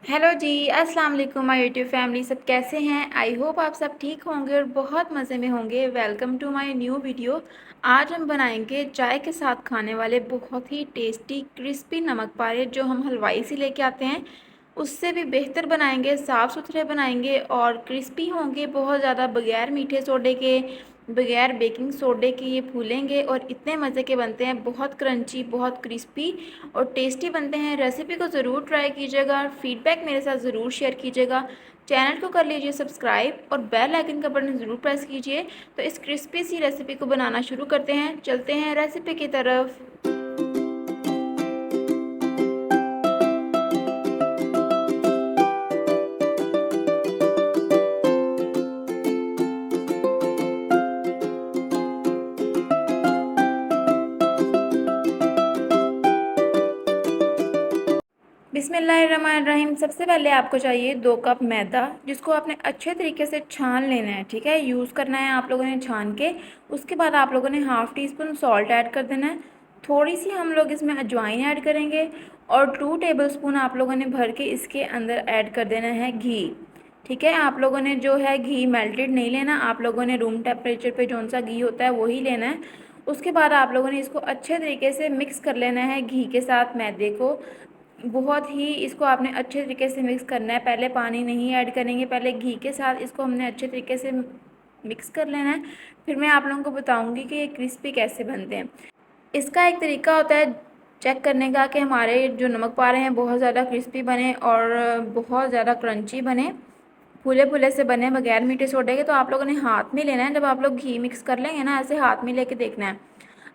Hello जी, अस्सलाम वालेकुम my YouTube family. सब कैसे हैं? आई होप आप सब ठीक होंगे और बहुत मज़े में होंगे। Welcome to my new video. आज हम बनाएंगे चाय के साथ खाने वाले बहुत ही टेस्टी क्रिस्पी नमक पारे, जो हम हलवाई से लेके आते हैं। उससे भी बेहतर बनाएंगे, साफ़ सुथरे बनाएंगे और क्रिस्पी होंगे बहुत ज़्यादा, बगैर मीठे सोडे के, बगैर बेकिंग सोडे के ये फूलेंगे और इतने मज़े के बनते हैं। बहुत क्रंची, बहुत क्रिस्पी और टेस्टी बनते हैं। रेसिपी को ज़रूर ट्राई कीजिएगा, फीडबैक मेरे साथ ज़रूर शेयर कीजिएगा। चैनल को कर लीजिए सब्सक्राइब और बेल आइकन का बटन ज़रूर प्रेस कीजिए। तो इस क्रिस्पी सी रेसिपी को बनाना शुरू करते हैं, चलते हैं रेसिपी की तरफ। बिस्मिल्लाहिर्रहमानिर्रहीम। सबसे पहले आपको चाहिए 2 कप मैदा, जिसको आपने अच्छे तरीके से छान लेना है। ठीक है, यूज़ करना है आप लोगों ने छान के। उसके बाद आप लोगों ने half tea spoon salt add कर देना है। थोड़ी सी हम लोग इसमें अजवाइन ऐड करेंगे और 2 टेबलस्पून आप लोगों ने भर के इसके अंदर ऐड कर देना है घी। ठीक है, आप लोगों ने जो है घी मेल्टेड नहीं लेना, आप लोगों ने रूम टेम्परेचर पे जौन सा घी होता है वही लेना है। उसके बाद आप लोगों ने इसको अच्छे तरीके से मिक्स कर लेना है घी के साथ मैदे को। बहुत ही इसको आपने अच्छे तरीके से मिक्स करना है। पहले पानी नहीं ऐड करेंगे, पहले घी के साथ इसको हमने अच्छे तरीके से मिक्स कर लेना है। फिर मैं आप लोगों को बताऊंगी कि ये क्रिस्पी कैसे बनते हैं। इसका एक तरीका होता है चेक करने का कि हमारे जो नमक पारे हैं बहुत ज़्यादा क्रिस्पी बने और बहुत ज़्यादा क्रंची बने, फूले फूले से बने, बगैर मीठे सोडे के। तो आप लोगों ने हाथ में लेना है, जब आप लोग घी मिक्स कर लेंगे ना, ऐसे हाथ में लेके देखना है।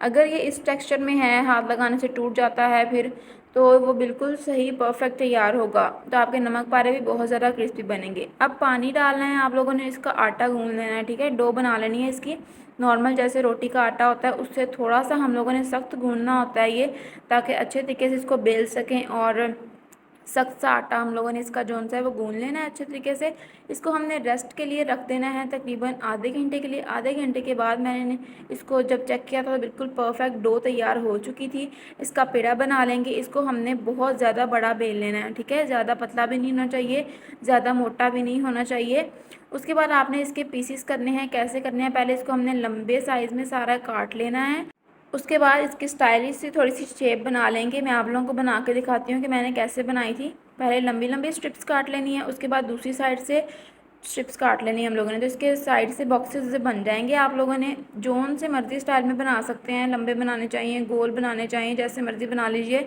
अगर ये इस टेक्सचर में है, हाथ लगाने से टूट जाता है फिर, तो वो बिल्कुल सही परफेक्ट तैयार होगा। तो आपके नमक पारे भी बहुत ज़्यादा क्रिस्पी बनेंगे। अब पानी डालना है, आप लोगों ने इसका आटा गूंद लेना है। ठीक है, डो बना लेनी है इसकी। नॉर्मल जैसे रोटी का आटा होता है उससे थोड़ा सा हम लोगों ने सख्त गूंदना होता है ये, ताकि अच्छे तरीके से इसको बेल सकें। और सख्त सा आटा हम लोगों ने इसका जौन सा है वो गूंद लेना है अच्छे तरीके से। इसको हमने रेस्ट के लिए रख देना है तकरीबन आधे घंटे के लिए। आधे घंटे के बाद मैंने इसको जब चेक किया था तो बिल्कुल परफेक्ट डो तैयार हो चुकी थी। इसका पेड़ा बना लेंगे। इसको हमने बहुत ज़्यादा बड़ा बेल लेना है। ठीक है, ज़्यादा पतला भी नहीं होना चाहिए, ज़्यादा मोटा भी नहीं होना चाहिए। उसके बाद आपने इसके पीसीस करने हैं। कैसे करने हैं, पहले इसको हमने लंबे साइज़ में सारा काट लेना है। उसके बाद इसकी स्टाइलिश सी थोड़ी सी शेप बना लेंगे। मैं आप लोगों को बना के दिखाती हूँ कि मैंने कैसे बनाई थी। पहले लंबी लंबी स्ट्रिप्स काट लेनी है, उसके बाद दूसरी साइड से स्ट्रिप्स काट लेनी है हम लोगों ने। तो इसके साइड से बॉक्सेस बन जाएंगे। आप लोगों ने जोन से मर्ज़ी स्टाइल में बना सकते हैं, लंबे बनाने चाहिए, गोल बनाने चाहिए, जैसे मर्ज़ी बना लीजिए।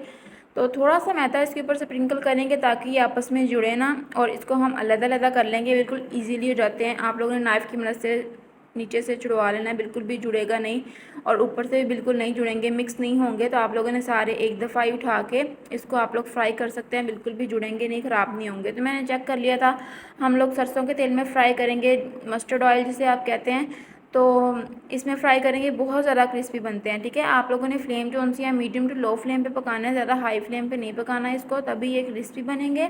तो थोड़ा सा मैदा इसके ऊपर स्प्रिंकल करेंगे ताकि ये आपस में जुड़े ना, और इसको हम अलग अलग कर लेंगे। बिल्कुल ईजीली हो जाते हैं। आप लोगों ने नाइफ़ की मदद से नीचे से छुड़वा लेना है, बिल्कुल भी जुड़ेगा नहीं, और ऊपर से भी बिल्कुल नहीं जुड़ेंगे, मिक्स नहीं होंगे। तो आप लोगों ने सारे एक दफ़ा ही उठा के इसको आप लोग फ्राई कर सकते हैं, बिल्कुल भी जुड़ेंगे नहीं, ख़राब नहीं होंगे। तो मैंने चेक कर लिया था। हम लोग सरसों के तेल में फ्राई करेंगे, मस्टर्ड ऑयल जिसे आप कहते हैं, तो इसमें फ्राई करेंगे। बहुत ज़्यादा क्रिस्पी बनते हैं। ठीक है, आप लोगों ने फ्लेम जो सी है मीडियम टू लो फ्लेम पे पकाना है, ज़्यादा हाई फ्लेम पे नहीं पकाना है इसको, तभी ये क्रिस्पी बनेंगे।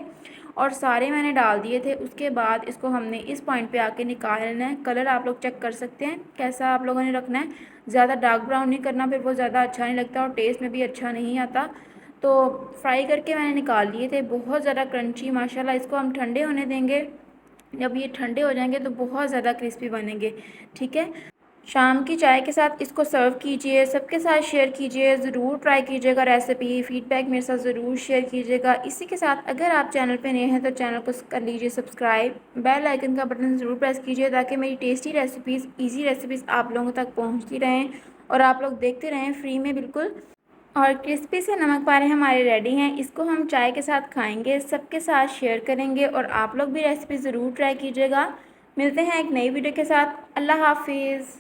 और सारे मैंने डाल दिए थे। उसके बाद इसको हमने इस पॉइंट पे आके निकाल लेना है। कलर आप लोग चेक कर सकते हैं कैसा आप लोगों ने रखना है। ज़्यादा डार्क ब्राउन नहीं करना, फिर वो ज़्यादा अच्छा नहीं लगता और टेस्ट में भी अच्छा नहीं आता। तो फ्राई करके मैंने निकाल लिए थे, बहुत ज़्यादा क्रंची माशाल्लाह। इसको हम ठंडे होने देंगे। जब ये ठंडे हो जाएंगे तो बहुत ज़्यादा क्रिस्पी बनेंगे। ठीक है, शाम की चाय के साथ इसको सर्व कीजिए, सबके साथ शेयर कीजिए, ज़रूर ट्राई कीजिएगा रेसिपी। फीडबैक मेरे साथ ज़रूर शेयर कीजिएगा। इसी के साथ अगर आप चैनल पे नए हैं तो चैनल को कर लीजिए सब्सक्राइब, बेल आइकन का बटन ज़रूर प्रेस कीजिए, ताकि मेरी टेस्टी रेसिपीज़, इजी रेसिपीज़ आप लोगों तक पहुँचती रहें और आप लोग देखते रहें फ्री में बिल्कुल। और क्रिस्पी से नमक पारे हमारे रेडी हैं। इसको हम चाय के साथ खाएंगे, सबके साथ शेयर करेंगे और आप लोग भी रेसिपी ज़रूर ट्राई कीजिएगा। मिलते हैं एक नई वीडियो के साथ। अल्लाह हाफिज़।